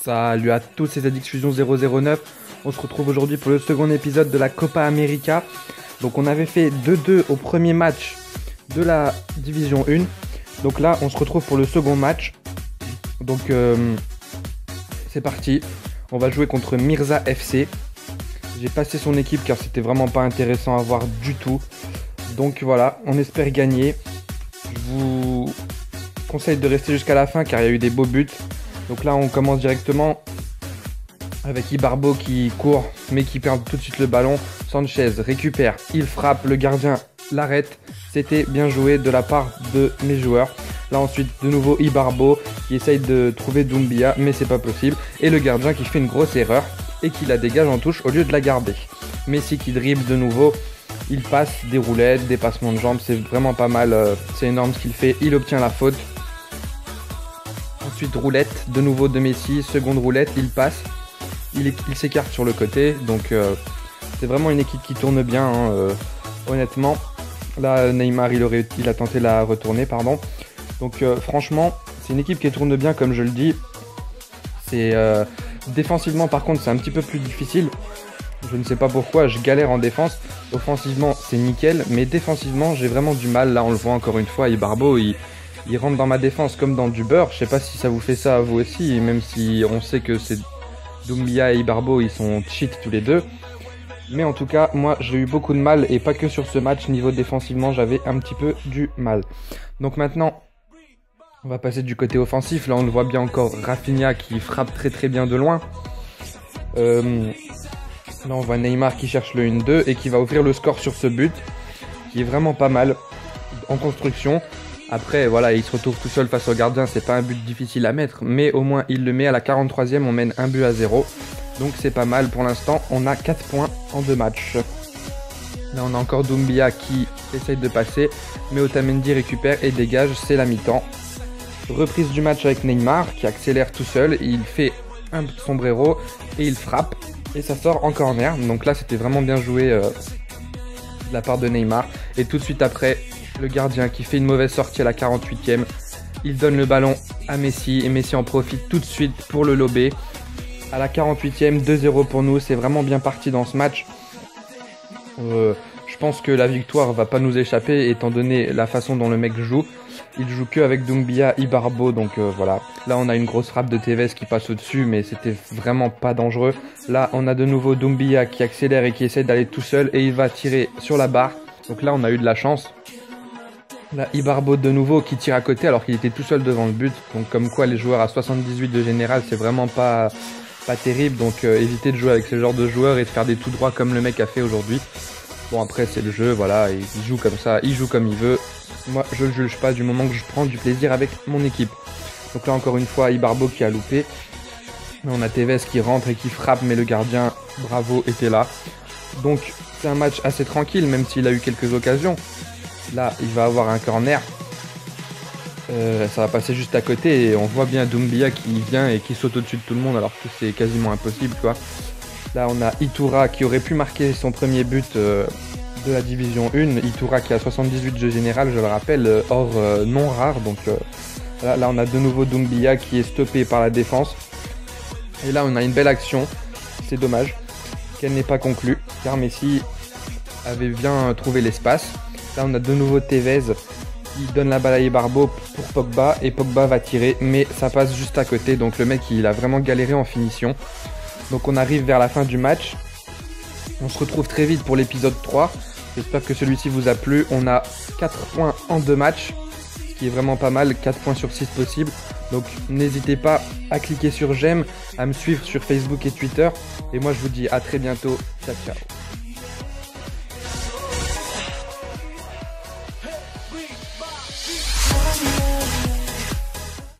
Salut à tous, c'est ZXfusion 009. On se retrouve aujourd'hui pour le second épisode de la Copa América. Donc on avait fait 2-2 au premier match de la Division 1. Donc là on se retrouve pour le second match. Donc c'est parti. On va jouer contre Mirza FC. J'ai passé son équipe car c'était vraiment pas intéressant à voir du tout. Donc voilà, on espère gagner. Je vous conseille de rester jusqu'à la fin car il y a eu des beaux buts. Donc là on commence directement avec Ibarbo qui court mais qui perd tout de suite le ballon. Sanchez récupère, il frappe, le gardien l'arrête. C'était bien joué de la part de mes joueurs. Là ensuite de nouveau Ibarbo qui essaye de trouver Doumbia mais c'est pas possible. Et le gardien qui fait une grosse erreur et qui la dégage en touche au lieu de la garder. Messi qui dribble de nouveau. Il passe des roulettes, des passements de jambes, c'est vraiment pas mal, c'est énorme ce qu'il fait. Il obtient la faute. Ensuite roulette, de nouveau de Messi, seconde roulette, il passe. Il s'écarte sur le côté, donc c'est vraiment une équipe qui tourne bien, hein, honnêtement. Là Neymar il a tenté la retournée, pardon. Donc franchement, c'est une équipe qui tourne bien comme je le dis. C'est défensivement par contre c'est un petit peu plus difficile. Je ne sais pas pourquoi, je galère en défense. Offensivement c'est nickel, mais défensivement j'ai vraiment du mal. Là on le voit encore une fois, Ibarbo il rentre dans ma défense comme dans du beurre. Je sais pas si ça vous fait ça à vous aussi, même si on sait que c'est Doumbia et Ibarbo, ils sont cheat tous les deux. Mais en tout cas, moi j'ai eu beaucoup de mal, et pas que sur ce match, niveau défensivement j'avais un petit peu du mal. Donc maintenant, on va passer du côté offensif. Là on le voit bien encore, Rafinha qui frappe très bien de loin. Là on voit Neymar qui cherche le 1-2 et qui va ouvrir le score sur ce but, qui est vraiment pas mal en construction. Après voilà, il se retrouve tout seul face au gardien, c'est pas un but difficile à mettre, mais au moins il le met à la 43e, on mène 1-0. Donc c'est pas mal pour l'instant, on a 4 points en 2 matchs. Là on a encore Doumbia qui essaye de passer, mais Otamendi récupère et dégage, c'est la mi-temps. Reprise du match avec Neymar qui accélère tout seul, il fait un sombrero et il frappe et ça sort en corner. Donc là c'était vraiment bien joué de la part de Neymar. Et tout de suite après, le gardien qui fait une mauvaise sortie à la 48e, il donne le ballon à Messi et Messi en profite tout de suite pour le lober. À la 48e, 2-0 pour nous, c'est vraiment bien parti dans ce match. Je pense que la victoire va pas nous échapper étant donné la façon dont le mec joue. Il joue que avec Doumbia, Ibarbo, donc voilà. Là on a une grosse frappe de Tevez qui passe au-dessus, mais c'était vraiment pas dangereux. Là on a de nouveau Doumbia qui accélère et qui essaie d'aller tout seul et il va tirer sur la barre. Donc là on a eu de la chance. Là Ibarbo de nouveau qui tire à côté alors qu'il était tout seul devant le but. Donc comme quoi les joueurs à 78 de général c'est vraiment pas terrible. Donc évitez de jouer avec ce genre de joueurs et de faire des tout droits comme le mec a fait aujourd'hui. Bon après c'est le jeu, voilà, il joue comme ça, il joue comme il veut. Moi je le juge pas du moment que je prends du plaisir avec mon équipe. Donc là encore une fois Ibarbo qui a loupé. Là, on a Tevez qui rentre et qui frappe, mais le gardien, bravo, était là. Donc c'est un match assez tranquille même s'il a eu quelques occasions. Là il va avoir un corner. Ça va passer juste à côté et on voit bien Doumbia qui vient et qui saute au-dessus de tout le monde alors que c'est quasiment impossible quoi. Là on a Iturra qui aurait pu marquer son premier but de la Division 1. Iturra qui a 78 jeux général, je le rappelle, hors non rare. Donc là on a de nouveau Doumbia qui est stoppé par la défense. Et là on a une belle action, c'est dommage qu'elle n'ait pas conclu car Messi avait bien trouvé l'espace. Là on a de nouveau Tevez qui donne la balle à Ibarbo pour Pogba et Pogba va tirer mais ça passe juste à côté. Donc le mec il a vraiment galéré en finition. Donc on arrive vers la fin du match. On se retrouve très vite pour l'épisode 3. J'espère que celui-ci vous a plu. On a 4 points en 2 matchs, ce qui est vraiment pas mal, 4 points sur 6 possibles. Donc n'hésitez pas à cliquer sur j'aime, à me suivre sur Facebook et Twitter. Et moi je vous dis à très bientôt. Ciao ciao.